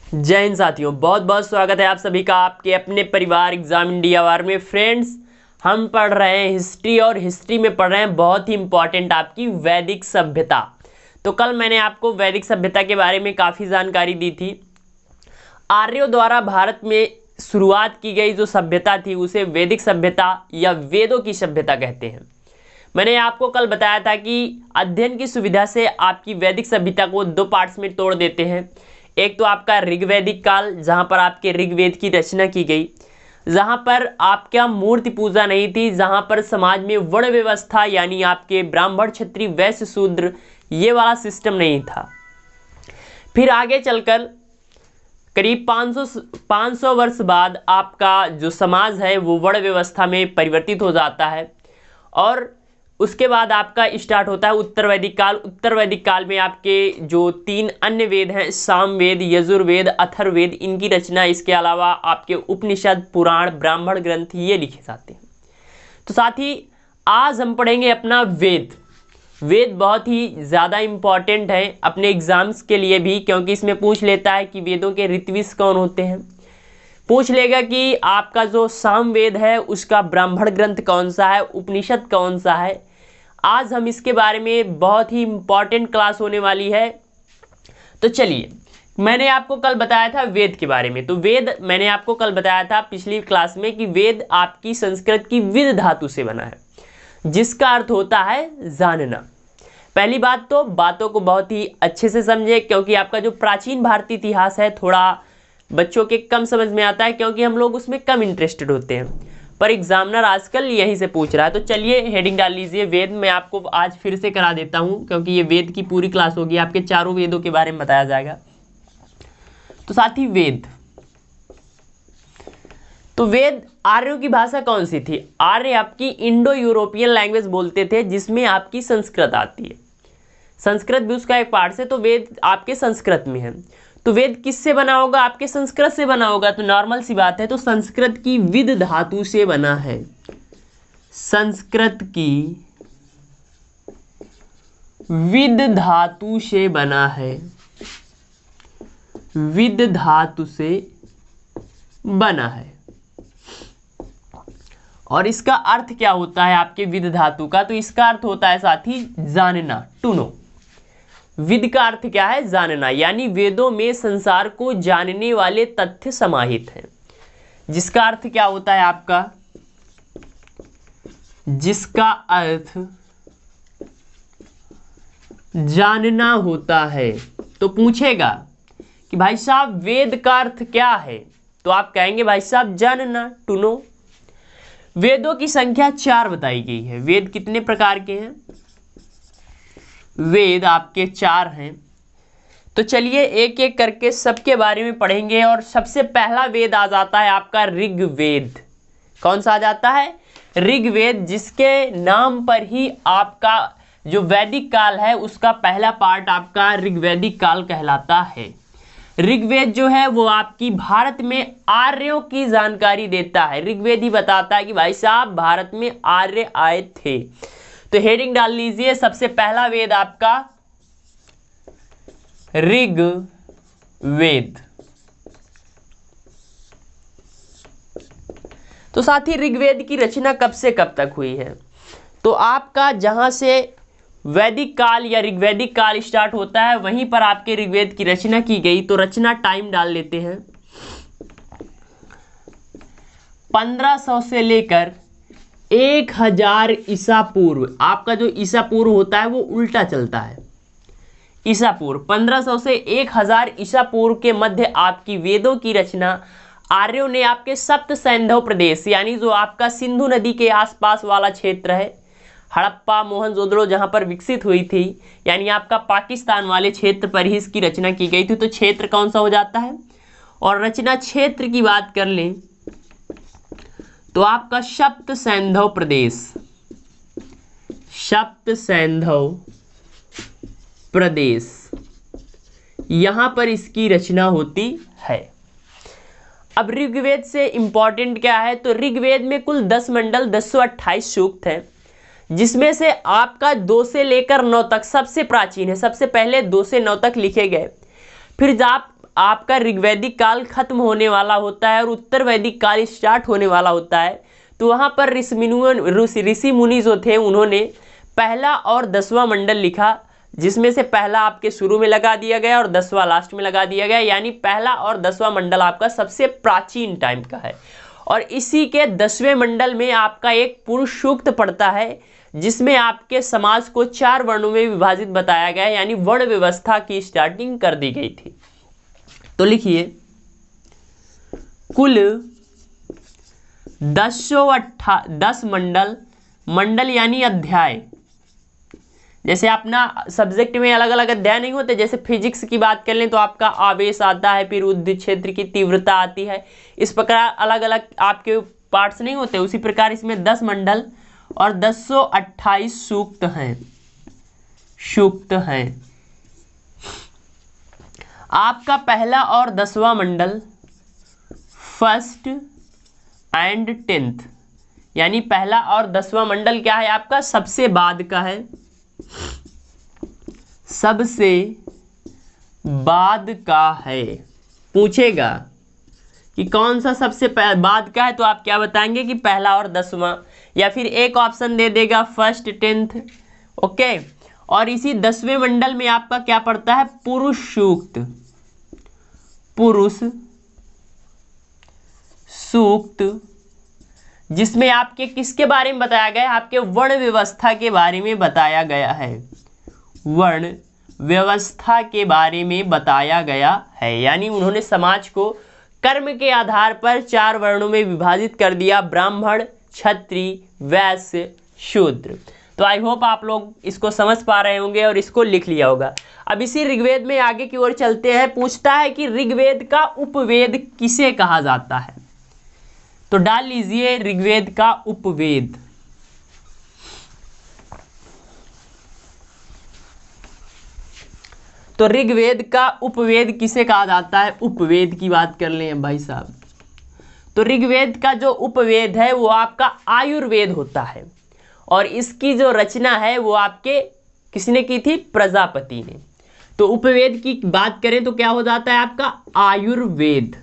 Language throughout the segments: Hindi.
जय हिंद साथियों, बहुत बहुत स्वागत है आप सभी का आपके अपने परिवार एग्जाम इंडिया वार में। फ्रेंड्स, हम पढ़ रहे हैं हिस्ट्री और हिस्ट्री में पढ़ रहे हैं बहुत ही इंपॉर्टेंट आपकी वैदिक सभ्यता। तो कल मैंने आपको वैदिक सभ्यता के बारे में काफ़ी जानकारी दी थी। आर्यों द्वारा भारत में शुरुआत की गई जो सभ्यता थी उसे वैदिक सभ्यता या वेदों की सभ्यता कहते हैं। मैंने आपको कल बताया था कि अध्ययन की सुविधा से आपकी वैदिक सभ्यता को दो पार्ट्स में तोड़ देते हैं। एक तो आपका ऋग्वैदिक काल, जहाँ पर आपके ऋग्वेद की रचना की गई, जहाँ पर आपका मूर्ति पूजा नहीं थी, जहाँ पर समाज में वर्ण व्यवस्था यानी आपके ब्राह्मण क्षत्रिय वैश्य शूद्र ये वाला सिस्टम नहीं था। फिर आगे चलकर करीब 500 वर्ष बाद आपका जो समाज है वो वर्ण व्यवस्था में परिवर्तित हो जाता है और उसके बाद आपका स्टार्ट होता है उत्तर वैदिक काल। उत्तर वैदिक काल में आपके जो 3 अन्य वेद हैं, सामवेद, यजुर्वेद, अथर्ववेद, इनकी रचना, इसके अलावा आपके उपनिषद, पुराण, ब्राह्मण ग्रंथ ये लिखे जाते हैं। तो साथ ही आज हम पढ़ेंगे अपना वेद। वेद बहुत ही ज़्यादा इम्पॉर्टेंट है अपने एग्जाम्स के लिए भी, क्योंकि इसमें पूछ लेता है कि वेदों के ऋत्विज कौन होते हैं। पूछ लेगा कि आपका जो सामवेद है उसका ब्राह्मण ग्रंथ कौन सा है, उपनिषद कौन सा है। आज हम इसके बारे में बहुत ही इम्पॉर्टेंट क्लास होने वाली है। तो चलिए, मैंने आपको कल बताया था वेद के बारे में। तो वेद मैंने आपको कल बताया था पिछली क्लास में कि वेद आपकी संस्कृत की विद धातु से बना है, जिसका अर्थ होता है जानना। पहली बात तो बातों को बहुत ही अच्छे से समझे, क्योंकि आपका जो प्राचीन भारतीय इतिहास है थोड़ा बच्चों के कम समझ में आता है, क्योंकि हम लोग उसमें कम इंटरेस्टेड होते हैं, पर एग्जामिनर आजकल यहीं से पूछ रहा है। तो चलिए हेडिंग डाल लीजिए वेद। मैं आपको आज फिर से करा देता हूं, क्योंकि ये वेद की पूरी क्लास होगी, आपके चारों वेदों के बारे में बताया जाएगा। तो साथ ही वेद, तो वेद आर्यों की भाषा कौन सी थी? आर्य आपकी इंडो यूरोपियन लैंग्वेज बोलते थे, जिसमें आपकी संस्कृत आती है। संस्कृत भी उसका एक पार्ट है, तो वेद आपके संस्कृत में है। तो वेद किससे बना होगा? आपके संस्कृत से बना होगा। तो नॉर्मल सी बात है, तो संस्कृत की विद धातु से बना है। संस्कृत की विद धातु से बना है, विद धातु से बना है। और इसका अर्थ क्या होता है आपके विद धातु का? तो इसका अर्थ होता है साथी जानना, टू नो। विद का अर्थ क्या है? जानना, यानी वेदों में संसार को जानने वाले तथ्य समाहित हैं। जिसका अर्थ क्या होता है आपका? जिसका अर्थ जानना होता है। तो पूछेगा कि भाई साहब वेद का अर्थ क्या है, तो आप कहेंगे भाई साहब जानना, टू नो। वेदों की संख्या 4 बताई गई है। वेद कितने प्रकार के हैं? वेद आपके 4 हैं। तो चलिए एक एक करके सबके बारे में पढ़ेंगे। और सबसे पहला वेद आ जाता है आपका ऋग्वेद। कौन सा आ जाता है? ऋग्वेद, जिसके नाम पर ही आपका जो वैदिक काल है उसका पहला पार्ट आपका ऋग्वैदिक काल कहलाता है। ऋग्वेद जो है वो आपकी भारत में आर्यों की जानकारी देता है। ऋग्वेद ही बताता है कि भाई साहब भारत में आर्य आए थे। तो हेडिंग डाल लीजिए, सबसे पहला वेद आपका ऋग्वेद। तो साथ ही ऋग्वेद की रचना कब से कब तक हुई है? तो आपका जहां से वैदिक काल या ऋग्वैदिक काल स्टार्ट होता है वहीं पर आपके ऋग्वेद की रचना की गई। तो रचना टाइम डाल लेते हैं, 1500 से लेकर 1000 ईसा पूर्व। आपका जो ईसा पूर्व होता है वो उल्टा चलता है। ईसा पूर्व 1500 से 1000 ईसा पूर्व के मध्य आपकी वेदों की रचना आर्यों ने आपके सप्त सैंधव प्रदेश, यानी जो आपका सिंधु नदी के आसपास वाला क्षेत्र है, हड़प्पा, मोहनजोदड़ो, जहां पर विकसित हुई थी, यानी आपका पाकिस्तान वाले क्षेत्र पर ही इसकी रचना की गई थी। तो क्षेत्र कौन सा हो जाता है? और रचना क्षेत्र की बात कर लें तो आपका सप्त सैंधव प्रदेश, सप्त सैंधव प्रदेश, यहां पर इसकी रचना होती है। अब ऋग्वेद से इंपॉर्टेंट क्या है? तो ऋग्वेद में कुल 10 मंडल 228 सूक्त हैं, जिसमें से आपका 2 से लेकर 9 तक सबसे प्राचीन है। सबसे पहले 2 से 9 तक लिखे गए। फिर आपका ऋग्वैदिक काल खत्म होने वाला होता है और उत्तर वैदिक काल स्टार्ट होने वाला होता है, तो वहाँ पर ऋषि मुनि जो थे उन्होंने पहला और 10वां मंडल लिखा, जिसमें से पहला आपके शुरू में लगा दिया गया और 10वां लास्ट में लगा दिया गया, यानी पहला और 10वां मंडल आपका सबसे प्राचीन टाइम का है। और इसी के 10वें मंडल में आपका एक पुरुष सूक्त पड़ता है, जिसमें आपके समाज को 4 वर्णों में विभाजित बताया गया है, यानी वर्ण व्यवस्था की स्टार्टिंग कर दी गई थी। तो लिखिए कुल 10 मंडल यानी अध्याय। जैसे अपना सब्जेक्ट में अलग अलग अध्याय नहीं होते, जैसे फिजिक्स की बात कर लें तो आपका आवेश आता है, फिर विद्युत क्षेत्र की तीव्रता आती है, इस प्रकार अलग अलग आपके पार्ट्स नहीं होते। उसी प्रकार इसमें 10 मंडल और 1028 सूक्त हैं। आपका पहला और 10वां मंडल फर्स्ट एंड 10th, यानी पहला और 10वां मंडल क्या है आपका, सबसे बाद का है, सबसे बाद का है। पूछेगा कि कौन सा सबसे बाद का है, तो आप क्या बताएंगे कि पहला और 10वां, या फिर एक ऑप्शन दे देगा फर्स्ट 10th। ओके, और इसी 10वें मंडल में आपका क्या पड़ता है, पुरुष सूक्त, जिसमें आपके किसके बारे में बताया गया है, आपके वर्ण व्यवस्था के बारे में बताया गया है, वर्ण व्यवस्था के बारे में बताया गया है। यानी उन्होंने समाज को कर्म के आधार पर 4 वर्णों में विभाजित कर दिया, ब्राह्मण, क्षत्रिय, वैश्य, शूद्र। तो आई होप आप लोग इसको समझ पा रहे होंगे और इसको लिख लिया होगा। अब इसी ऋग्वेद में आगे की ओर चलते हैं। पूछता है कि ऋग्वेद का उपवेद किसे कहा जाता है, तो डाल लीजिए ऋग्वेद का उपवेद। तो ऋग्वेद का उपवेद किसे कहा जाता है, उपवेद की बात कर लें भाई साहब। तो ऋग्वेद का जो उपवेद है वो आपका आयुर्वेद होता है, और इसकी जो रचना है वो आपके किसने की थी, प्रजापति ने। तो उपवेद की बात करें तो क्या हो जाता है आपका आयुर्वेद।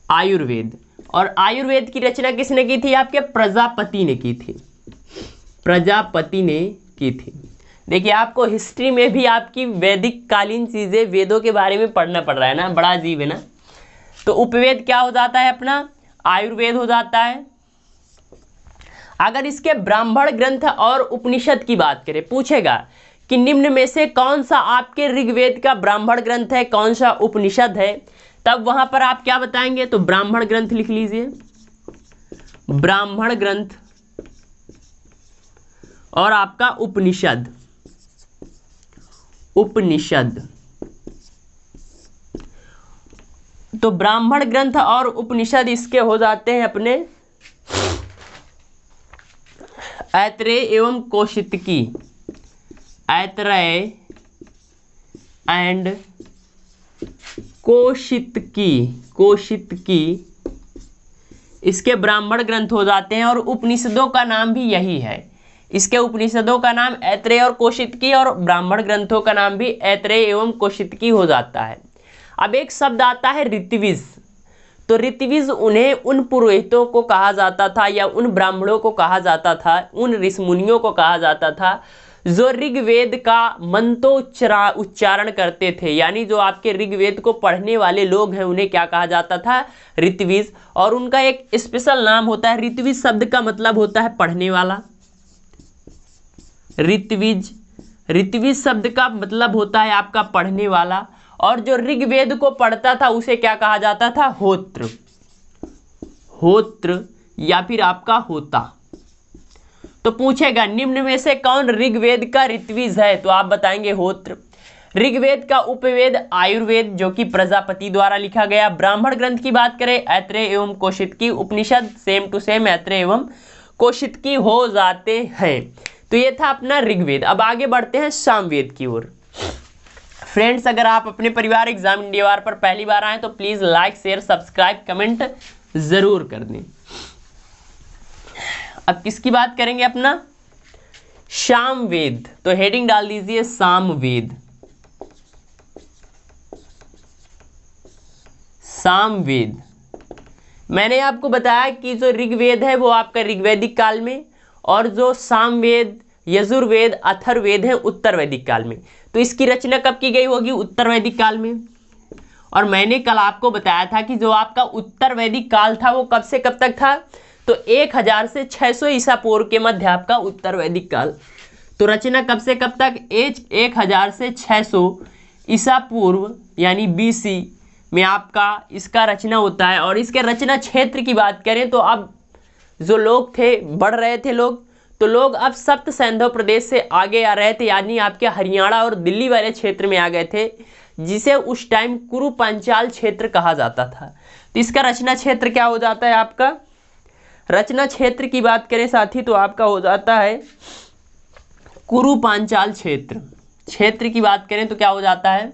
आयुर्वेद और आयुर्वेद की रचना किसने की थी, आपके प्रजापति ने की थी, प्रजापति ने की थी। देखिए आपको हिस्ट्री में भी आपकी वैदिक कालीन चीजें, वेदों के बारे में पढ़ना पड़ रहा है ना, बड़ा अजीब है ना। तो उपवेद क्या हो जाता है अपना, आयुर्वेद हो जाता है। अगर इसके ब्राह्मण ग्रंथ और उपनिषद की बात करें, पूछेगा कि निम्न में से कौन सा आपके ऋग्वेद का ब्राह्मण ग्रंथ है, कौन सा उपनिषद है, तब वहां पर आप क्या बताएंगे, तो ब्राह्मण ग्रंथ लिख लीजिए, ब्राह्मण ग्रंथ और आपका उपनिषद। तो ब्राह्मण ग्रंथ और उपनिषद इसके हो जाते हैं अपने ऐत्रेय एवं कौशितकी, ऐत्रेय एंड कौशितकी इसके ब्राह्मण ग्रंथ हो जाते हैं। और उपनिषदों का नाम भी यही है, इसके उपनिषदों का नाम ऐत्रेय और कौशितकी, और ब्राह्मण ग्रंथों का नाम भी ऐत्रेय एवं कौशितकी हो जाता है। अब एक शब्द आता है ऋत्विज। तो ऋत्विज उन पुरोहितों को कहा जाता था, या उन ब्राह्मणों को कहा जाता था, उन ऋषि मुनियों को कहा जाता था जो ऋग्वेद का उच्चारण करते थे। यानी जो आपके ऋग्वेद को पढ़ने वाले लोग हैं उन्हें क्या कहा जाता था, ऋत्विज। और उनका एक स्पेशल नाम होता है, ऋत्विज शब्द का मतलब होता है पढ़ने वाला। ऋत्विज शब्द का मतलब होता है आपका पढ़ने वाला। और जो ऋग्वेद को पढ़ता था उसे क्या कहा जाता था, होत्र या फिर आपका होता। तो पूछेगा निम्न में से कौन ऋग्वेद का ऋत्विज है, तो आप बताएंगे होत्र। ऋग्वेद का उपवेद आयुर्वेद, जो कि प्रजापति द्वारा लिखा गया। ब्राह्मण ग्रंथ की बात करें ऐत्रेय एवं कौशितकी, उपनिषद सेम टू सेम ऐत्रेय एवं कौशितकी हो जाते हैं। तो ये था अपना ऋग्वेद। अब आगे बढ़ते हैं सामवेद की ओर। फ्रेंड्स, अगर आप अपने परिवार एग्जाम इंडिया वार पर पहली बार आए तो please like, share, subscribe, comment जरूर कर दें। अब किसकी बात करेंगे, अपना सामवेद, तो हेडिंग डाल दीजिए सामवेद। सामवेद, मैंने आपको बताया कि जो ऋग्वेद है वो आपका ऋग्वैदिक काल में, और जो सामवेद, यजुर्वेद, अथर्ववेद है उत्तर वैदिक काल में। तो इसकी रचना कब की गई होगी? उत्तर वैदिक काल में। और मैंने कल आपको बताया था कि जो आपका उत्तर वैदिक काल था वो कब से कब तक था? तो 1000 से 600 ईसा पूर्व के मध्य आपका उत्तर वैदिक काल। तो रचना कब से कब तक? 1000 से 600 ईसा पूर्व यानी BC में आपका इसका रचना होता है। और इसके रचना क्षेत्र की बात करें तो अब जो लोग थे, बढ़ रहे थे लोग, तो लोग अब सप्त सैंधव प्रदेश से आगे आ रहे थे, यानी आपके हरियाणा और दिल्ली वाले क्षेत्र में आ गए थे, जिसे उस टाइम कुरु पांचाल क्षेत्र कहा जाता था। तो इसका रचना क्षेत्र क्या हो जाता है आपका? रचना क्षेत्र की बात करें साथी तो आपका हो जाता है कुरु पांचाल क्षेत्र। क्षेत्र की बात करें तो क्या हो जाता है?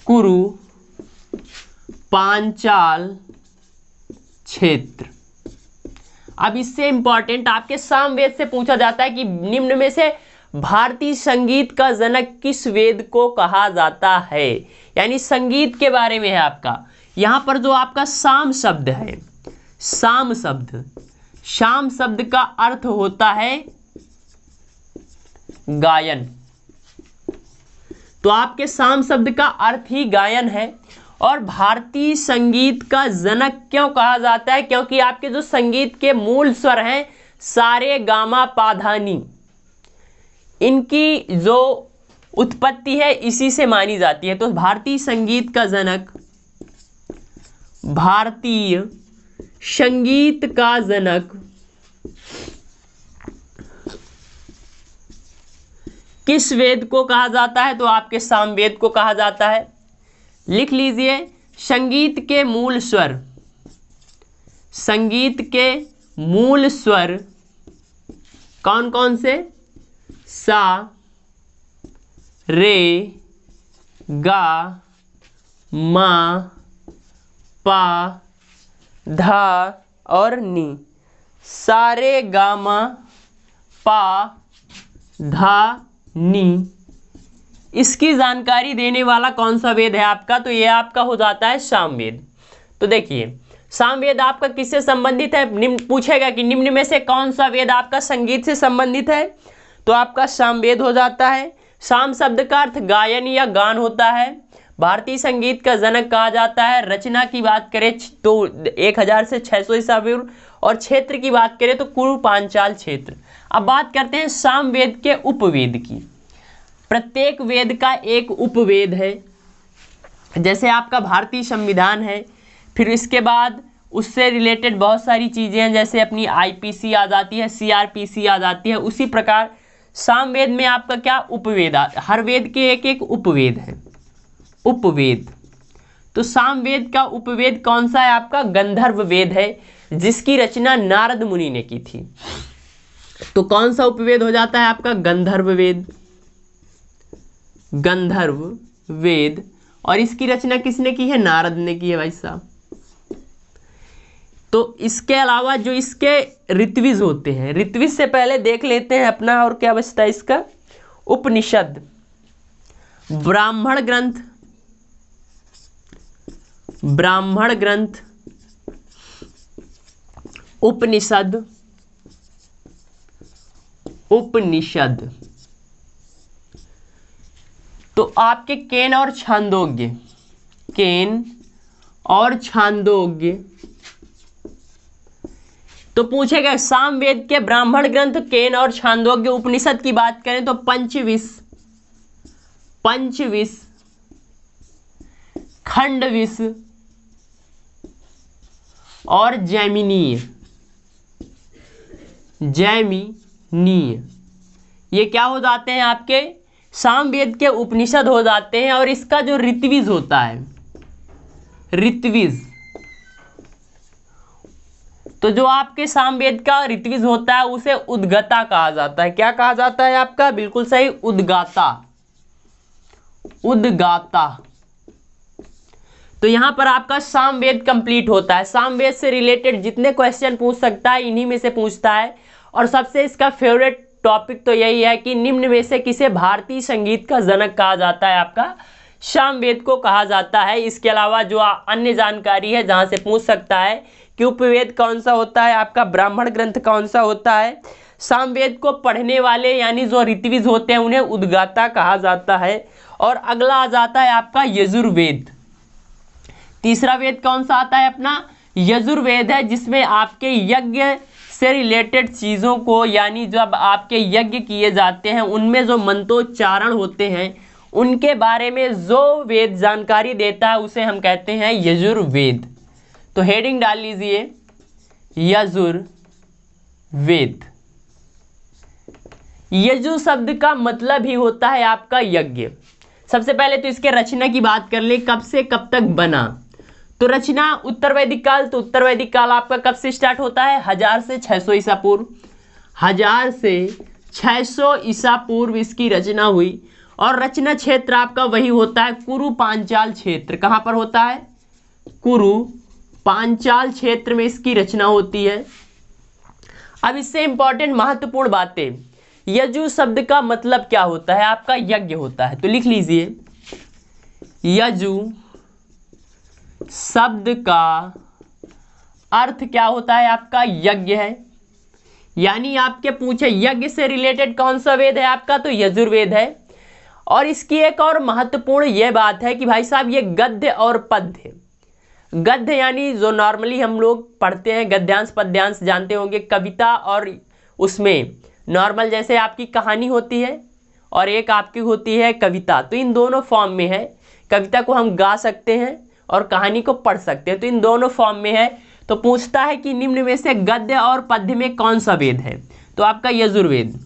कुरु पांचाल क्षेत्र। अब इससे इंपॉर्टेंट आपके सामवेद से पूछा जाता है कि निम्न में से भारतीय संगीत का जनक किस वेद को कहा जाता है, यानी संगीत के बारे में है आपका। यहां पर जो आपका साम शब्द है, साम शब्द, शाम शब्द का अर्थ होता है गायन। तो आपके साम शब्द का अर्थ ही गायन है। और भारतीय संगीत का जनक क्यों कहा जाता है? क्योंकि आपके जो संगीत के मूल स्वर हैं सारे गामा पाधानी, इनकी जो उत्पत्ति है इसी से मानी जाती है। तो भारतीय संगीत का जनक, भारतीय संगीत का जनक किस वेद को कहा जाता है? तो आपके सामवेद को कहा जाता है। लिख लीजिए, संगीत के मूल स्वर, संगीत के मूल स्वर कौन कौन से? सा, रे, गा, मा, पा, धा और नी। सारे गामा पा धा नी, इसकी जानकारी देने वाला कौन सा वेद है आपका? तो ये आपका हो जाता है सामवेद। तो देखिए, सामवेद आपका किससे संबंधित है? निम्न पूछेगा कि निम्न में से कौन सा वेद आपका संगीत से संबंधित है, तो आपका सामवेद हो जाता है। साम शब्द का अर्थ गायन या गान होता है। भारतीय संगीत का जनक कहा जाता है। रचना की बात करें तो 1000 से 600 ईसा पूर्व, और क्षेत्र की बात करें तो कुरु पांचाल क्षेत्र। अब बात करते हैं सामवेद के उपवेद की। प्रत्येक वेद का एक उपवेद है। जैसे आपका भारतीय संविधान है, फिर इसके बाद उससे रिलेटेड बहुत सारी चीज़ें हैं, जैसे अपनी IPC आ जाती है, CRPC आ जाती है। उसी प्रकार सामवेद में आपका क्या उपवेद, हर वेद के एक एक उपवेद है। उपवेद, तो सामवेद का उपवेद कौन सा है आपका? गंधर्व वेद है, जिसकी रचना नारद मुनि ने की थी। तो कौन सा उपवेद हो जाता है आपका? गंधर्व वेद। गंधर्व वेद, और इसकी रचना किसने की है? नारद ने की है भाई साहब। तो इसके अलावा जो इसके ऋत्विज होते हैं, ऋत्विज से पहले देख लेते हैं अपना और क्या बचता है इसका? उपनिषद, ब्राह्मण ग्रंथ, ब्राह्मण ग्रंथ, उपनिषद, उपनिषद। तो आपके केन और छांदोग्य, केन और छांदोग्य। तो पूछेगा सामवेद के ब्राह्मण ग्रंथ, केन और छांदोग्य। उपनिषद की बात करें तो पंचविश, पंचविश, खंडविश और जैमिनीय, जैमिनीय, ये क्या हो जाते हैं आपके? सामवेद के उपनिषद हो जाते हैं। और इसका जो ऋत्विज होता है, ऋत्विज, तो जो आपके सामवेद का ऋत्विज होता है उसे उद्गाता कहा जाता है। क्या कहा जाता है आपका? बिल्कुल सही, उद्गाता, उद्गाता। तो यहां पर आपका सामवेद कंप्लीट होता है। सामवेद से रिलेटेड जितने क्वेश्चन पूछ सकता है इन्हीं में से पूछता है। और सबसे इसका फेवरेट टॉपिक तो यही है कि निम्न में से किसे भारतीय संगीत का जनक कहा जाता है, आपका सामवेद को कहा जाता है। इसके अलावा जो अन्य जानकारी है जहां से पूछ सकता है कि उपवेद कौन सा होता है, आपका ब्राह्मण ग्रंथ कौन सा होता है, सामवेद को पढ़ने वाले यानी जो ऋत्विज होते हैं उन्हें उद्गाता कहा जाता है। और अगला आ जाता है आपका यजुर्वेद। तीसरा वेद कौन सा आता है अपना, यजुर्वेद है, जिसमें आपके यज्ञ से रिलेटेड चीज़ों को यानी जब आपके यज्ञ किए जाते हैं उनमें जो मंत्रोच्चारण होते हैं उनके बारे में जो वेद जानकारी देता है उसे हम कहते हैं यजुर्वेद। तो हेडिंग डाल लीजिए यजुर्वेद। यजु शब्द का मतलब ही होता है आपका यज्ञ। सबसे पहले तो इसके रचना की बात कर ले, कब से कब तक बना। तो रचना उत्तर वैदिक काल, तो उत्तर वैदिक काल आपका कब से स्टार्ट होता है, 1000 से 600 ईसा पूर्व। 1000 से 600 ईसा पूर्व इसकी रचना हुई। और रचना क्षेत्र आपका वही होता है कुरु पांचाल क्षेत्र। कहाँ पर होता है, कुरु पांचाल क्षेत्र में इसकी रचना होती है। अब इससे इंपॉर्टेंट महत्वपूर्ण बातें, यजु शब्द का मतलब क्या होता है, आपका यज्ञ होता है। तो लिख लीजिए यजु शब्द का अर्थ क्या होता है, आपका यज्ञ है। यानी आपके पूछे यज्ञ से रिलेटेड कौन सा वेद है आपका, तो यजुर्वेद है। और इसकी एक और महत्वपूर्ण यह बात है कि भाई साहब ये गद्य और पद्य, गद्य यानी जो नॉर्मली हम लोग पढ़ते हैं गद्यांश पद्यांश जानते होंगे, कविता और उसमें नॉर्मल जैसे आपकी कहानी होती है और एक आपकी होती है कविता, तो इन दोनों फॉर्म में है। कविता को हम गा सकते हैं और कहानी को पढ़ सकते हैं, तो इन दोनों फॉर्म में है। तो पूछता है कि निम्न में से गद्य और पद्य में कौन सा वेद है, तो आपका यजुर्वेद।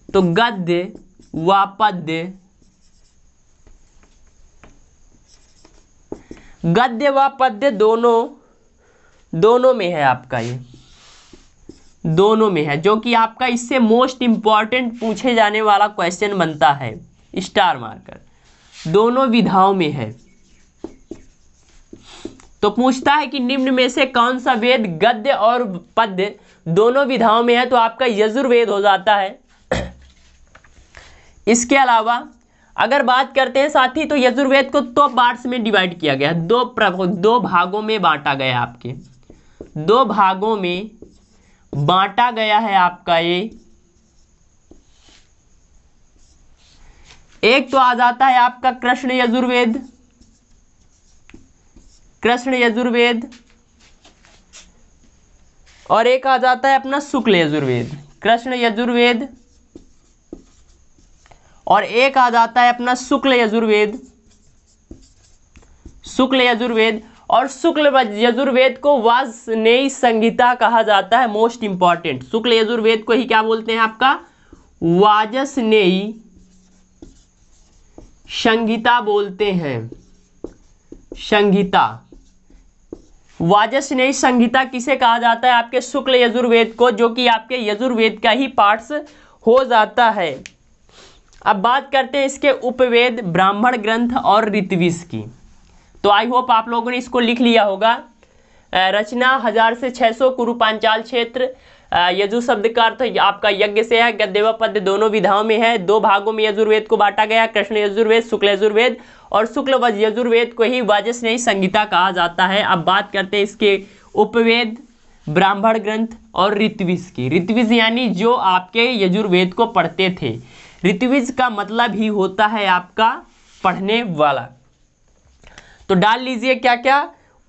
तो गद्य व पद्य, गद्य व पद्य दोनों में है आपका, ये दोनों में है, जो कि आपका इससे मोस्ट इंपॉर्टेंट पूछे जाने वाला क्वेश्चन बनता है, स्टार मार्कर, दोनों विधाओं में है। तो पूछता है कि निम्न में से कौन सा वेद गद्य और पद्य दोनों विधाओं में है, तो आपका यजुर्वेद हो जाता है। इसके अलावा अगर बात करते हैं साथी, तो यजुर्वेद को दो पार्ट्स में डिवाइड किया गया, दो भागों में बांटा गया, आपके दो भागों में बांटा गया है आपका ये। एक तो आ जाता है आपका कृष्ण यजुर्वेद, कृष्ण यजुर्वेद, और एक आ जाता है अपना शुक्ल यजुर्वेद, कृष्ण यजुर्वेद, और एक आ जाता है अपना शुक्ल यजुर्वेद, शुक्ल यजुर्वेद। और शुक्ल यजुर्वेद को वाजस्नेयी संहिता कहा जाता है, मोस्ट इंपॉर्टेंट। शुक्ल यजुर्वेद को ही क्या बोलते हैं आपका, वाजस्नेयी संहिता बोलते हैं, संहिता। वाजस्नेयी संहिता किसे कहा जाता है, आपके शुक्ल यजुर्वेद को, जो कि आपके यजुर्वेद का ही पार्ट्स हो जाता है। अब बात करते हैं इसके उपवेद, ब्राह्मण ग्रंथ और ऋत्विज की। तो आई होप आप लोगों ने इसको लिख लिया होगा। रचना 1000 से 600 कुरु पांचाल क्षेत्र। यजु शब्द का अर्थ आपका यज्ञ से है, गद्य व पद्य दोनों विधाओं में है। दो भागों में यजुर्वेद को बांटा गया, कृष्ण यजुर्वेद, शुक्ल यजुर्वेद, और शुक्ल व यजुर्वेद को ही वाजस्नेयी संहिता कहा जाता है। अब बात करते हैं इसके उपवेद, ब्राह्मण ग्रंथ और ऋत्विज की। ऋत्विज यानी जो आपके यजुर्वेद को पढ़ते थे। ऋत्विज का मतलब ही होता है आपका पढ़ने वाला। तो डाल लीजिए क्या क्या,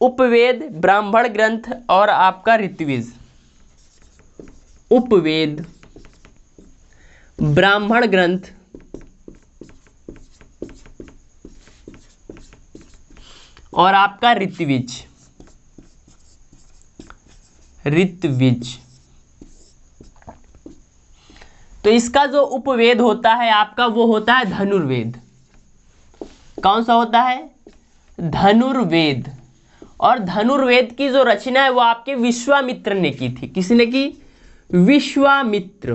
उपवेद, ब्राह्मण ग्रंथ और आपका ऋत्विज। उपवेद, ब्राह्मण ग्रंथ और आपका ऋत्विज, ऋत्विज। तो इसका जो उपवेद होता है आपका वो होता है धनुर्वेद। कौन सा होता है, धनुर्वेद। और धनुर्वेद की जो रचना है वो आपके विश्वामित्र ने की थी। किसने की, विश्वामित्र,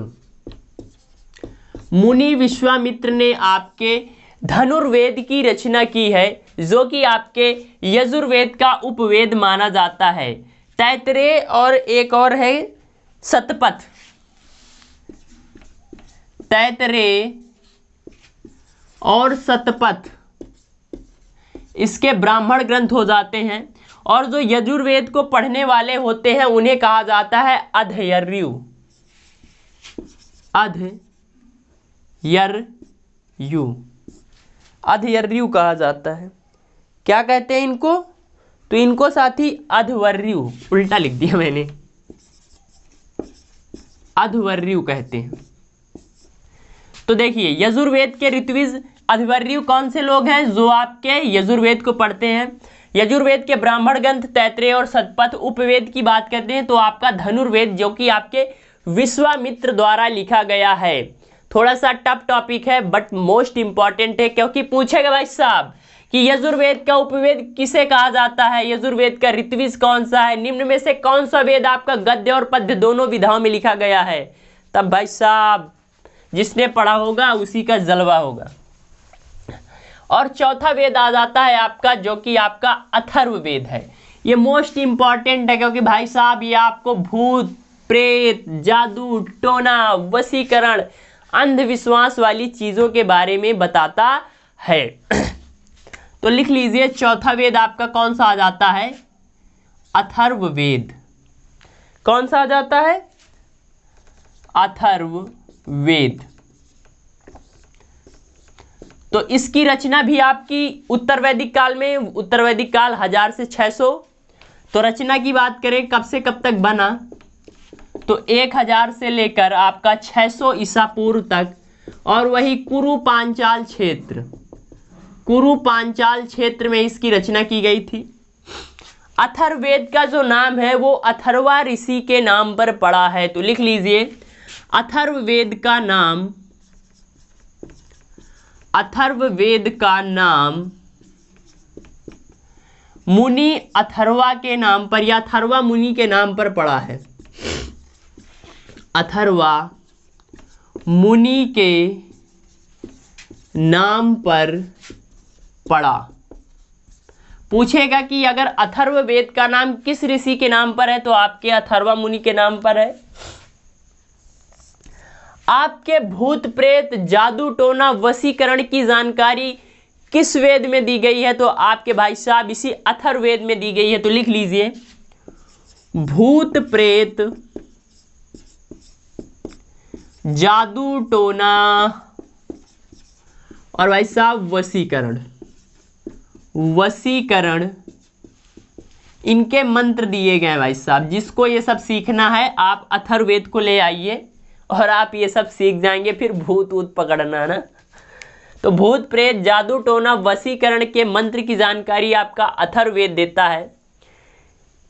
मुनि विश्वामित्र ने आपके धनुर्वेद की रचना की है, जो कि आपके यजुर्वेद का उपवेद माना जाता है। तैतरेय और एक और है शतपथ। तैतरेय और शतपथ इसके ब्राह्मण ग्रंथ हो जाते हैं। और जो यजुर्वेद को पढ़ने वाले होते हैं उन्हें कहा जाता है अध्यर्यु। अध्यर्यु कहा जाता है। क्या कहते हैं इनको? तो इनको साथी अध्वर्यु, उल्टा लिख दिया मैंने, अध्वर्यु कहते हैं। तो देखिए यजुर्वेद के ऋत्विज अध्वर्यु कौन से लोग हैं? जो आपके यजुर्वेद को पढ़ते हैं। यजुर्वेद के ब्राह्मण ग्रंथ तैतरेय और शतपथ। उपवेद की बात करते हैं तो आपका धनुर्वेद, जो कि आपके विश्वामित्र द्वारा लिखा गया है। थोड़ा सा टफ टॉपिक है बट मोस्ट इंपॉर्टेंट है, क्योंकि पूछेगा भाई साहब कि यजुर्वेद का उपवेद किसे कहा जाता है, यजुर्वेद का ऋत्विज कौन सा है, निम्न में से कौन सा वेद आपका गद्य और पद्य दोनों विधाओं में लिखा गया है, तब भाई साहब जिसने पढ़ा होगा उसी का जलवा होगा। और चौथा वेद आ जाता है आपका, जो कि आपका अथर्ववेद है। ये मोस्ट इंपॉर्टेंट है, क्योंकि भाई साहब ये आपको भूत प्रेत, जादू टोना, वशीकरण, अंधविश्वास वाली चीजों के बारे में बताता है। तो लिख लीजिए चौथा वेद आपका कौन सा आ जाता है? अथर्ववेद। कौन सा आ जाता है? अथर्ववेद। तो इसकी रचना भी आपकी उत्तर वैदिक काल में, उत्तर वैदिक काल 1000 से 600। तो रचना की बात करें कब से कब तक बना, तो 1000 से लेकर आपका 600 ईसा पूर्व तक। और वही कुरु पांचाल क्षेत्र, कुरु पांचाल क्षेत्र में इसकी रचना की गई थी। अथर्ववेद का जो नाम है वो अथर्वा ऋषि के नाम पर पड़ा है। तो लिख लीजिए अथर्ववेद का नाम, अथर्ववेद का नाम मुनि अथर्वा के नाम पर या अथर्वा मुनि के नाम पर पड़ा है। अथर्वा मुनि के नाम पर पड़ा। पूछेगा कि अगर अथर्ववेद का नाम किस ऋषि के नाम पर है, तो आपके अथर्वा मुनि के नाम पर है। आपके भूत प्रेत, जादू टोना, वशीकरण की जानकारी किस वेद में दी गई है, तो आपके भाई साहब इसी अथर्ववेद में दी गई है। तो लिख लीजिए भूत प्रेत, जादू टोना और भाई साहब वशीकरण, वशीकरण इनके मंत्र दिए गए भाई साहब। जिसको ये सब सीखना है आप अथर्ववेद को ले आइए और आप ये सब सीख जाएंगे, फिर भूत ऊत पकड़ना ना। तो भूत प्रेत, जादू टोना, वशीकरण के मंत्र की जानकारी आपका अथर्ववेद देता है।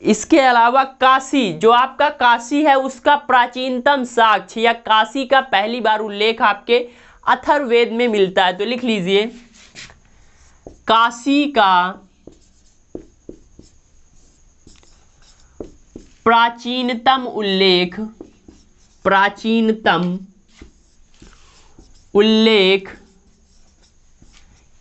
इसके अलावा काशी, जो आपका काशी है उसका प्राचीनतम साक्ष्य या काशी का पहली बार उल्लेख आपके अथर्ववेद में मिलता है। तो लिख लीजिए काशी का प्राचीनतम उल्लेख, प्राचीनतम उल्लेख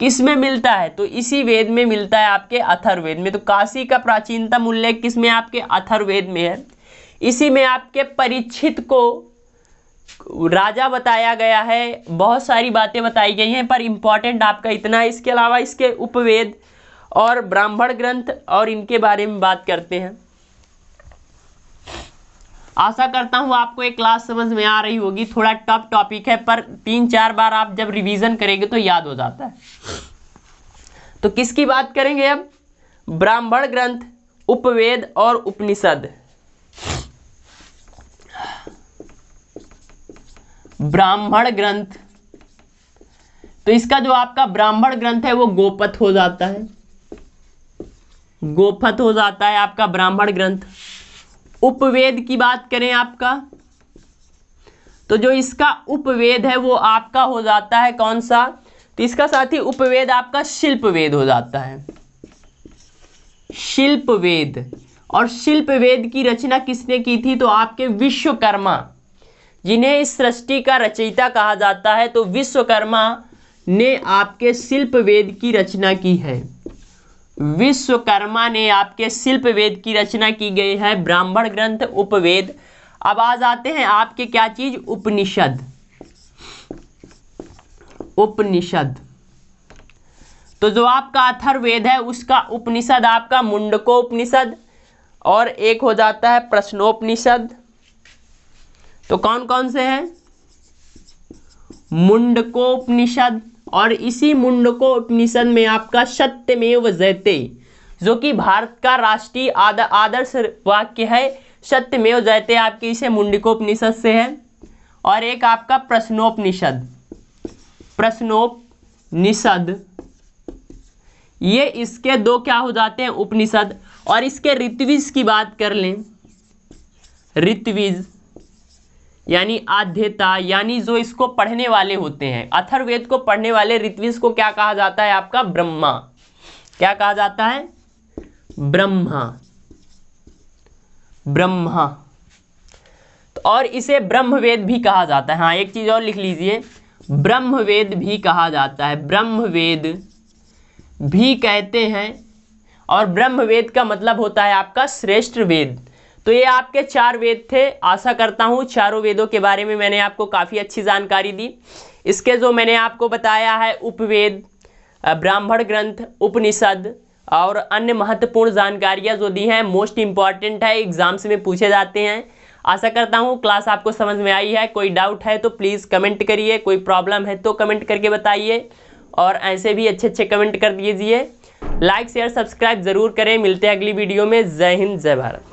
किस में मिलता है, तो इसी वेद में मिलता है, आपके अथर्ववेद में। तो काशी का प्राचीनतम उल्लेख किस में? आपके अथर्ववेद में है। इसी में आपके परीक्षित को राजा बताया गया है, बहुत सारी बातें बताई गई हैं, पर इंपॉर्टेंट आपका इतना है। इसके अलावा इसके उपवेद और ब्राह्मण ग्रंथ और इनके बारे में बात करते हैं। आशा करता हूँ आपको एक क्लास समझ में आ रही होगी। थोड़ा टफ टॉपिक है, पर 3-4 बार आप जब रिवीजन करेंगे तो याद हो जाता है। तो किसकी बात करेंगे अब? ब्राह्मण ग्रंथ, उपवेद और उपनिषद। ब्राह्मण ग्रंथ, तो इसका जो आपका ब्राह्मण ग्रंथ है वो गोपथ हो जाता है, गोपथ हो जाता है आपका ब्राह्मण ग्रंथ। उपवेद की बात करें आपका, तो जो इसका उपवेद है वो आपका हो जाता है कौन सा? तो इसका साथी उपवेद आपका शिल्पवेद हो जाता है, शिल्पवेद। और शिल्पवेद की रचना किसने की थी? तो आपके विश्वकर्मा, जिन्हें इस सृष्टि का रचयिता कहा जाता है। तो विश्वकर्मा ने आपके शिल्पवेद की रचना की है। विश्वकर्मा ने आपके शिल्पवेद की रचना की गई है, ब्राह्मण ग्रंथ, उपवेद। अब आ जाते हैं आपके क्या चीज? उपनिषद। उपनिषद। तो जो आपका अथर्ववेद है उसका उपनिषद आपका मुंडकोपनिषद, और एक हो जाता है प्रश्नोपनिषद। तो कौन कौन से हैं? मुंडकोपनिषद, और इसी मुंडकोपनिषद में आपका सत्यमेव जयते, जो कि भारत का राष्ट्रीय आदर्श वाक्य है, सत्यमेव जयते आपके इसे मुंडकोपनिषद से है। और एक आपका प्रश्नोपनिषद, प्रश्नोपनिषद, ये इसके दो क्या हो जाते हैं? उपनिषद। और इसके ऋत्विज की बात कर लें, ऋत्विज यानी आद्यता, यानी जो इसको पढ़ने वाले होते हैं, अथर्ववेद को पढ़ने वाले ऋत्विज को क्या कहा जाता है? आपका ब्रह्मा। क्या कहा जाता है? ब्रह्मा, ब्रह्मा। तो और इसे ब्रह्मवेद भी कहा जाता है। हाँ, एक चीज और लिख लीजिए, ब्रह्मवेद भी कहा जाता है, ब्रह्मवेद भी कहते हैं। और ब्रह्मवेद का मतलब होता है आपका श्रेष्ठ वेद। तो ये आपके 4 वेद थे। आशा करता हूँ चारों वेदों के बारे में मैंने आपको काफ़ी अच्छी जानकारी दी। इसके जो मैंने आपको बताया है उपवेद, ब्राह्मण ग्रंथ, उपनिषद और अन्य महत्वपूर्ण जानकारियाँ जो दी हैं, मोस्ट इम्पॉर्टेंट है, एग्जाम्स में पूछे जाते हैं। आशा करता हूँ क्लास आपको समझ में आई है। कोई डाउट है तो प्लीज़ कमेंट करिए, कोई प्रॉब्लम है तो कमेंट करके बताइए, और ऐसे भी अच्छे अच्छे कमेंट कर दीजिए। लाइक शेयर सब्सक्राइब ज़रूर करें। मिलते हैं अगली वीडियो में। जय हिंद, जय भारत।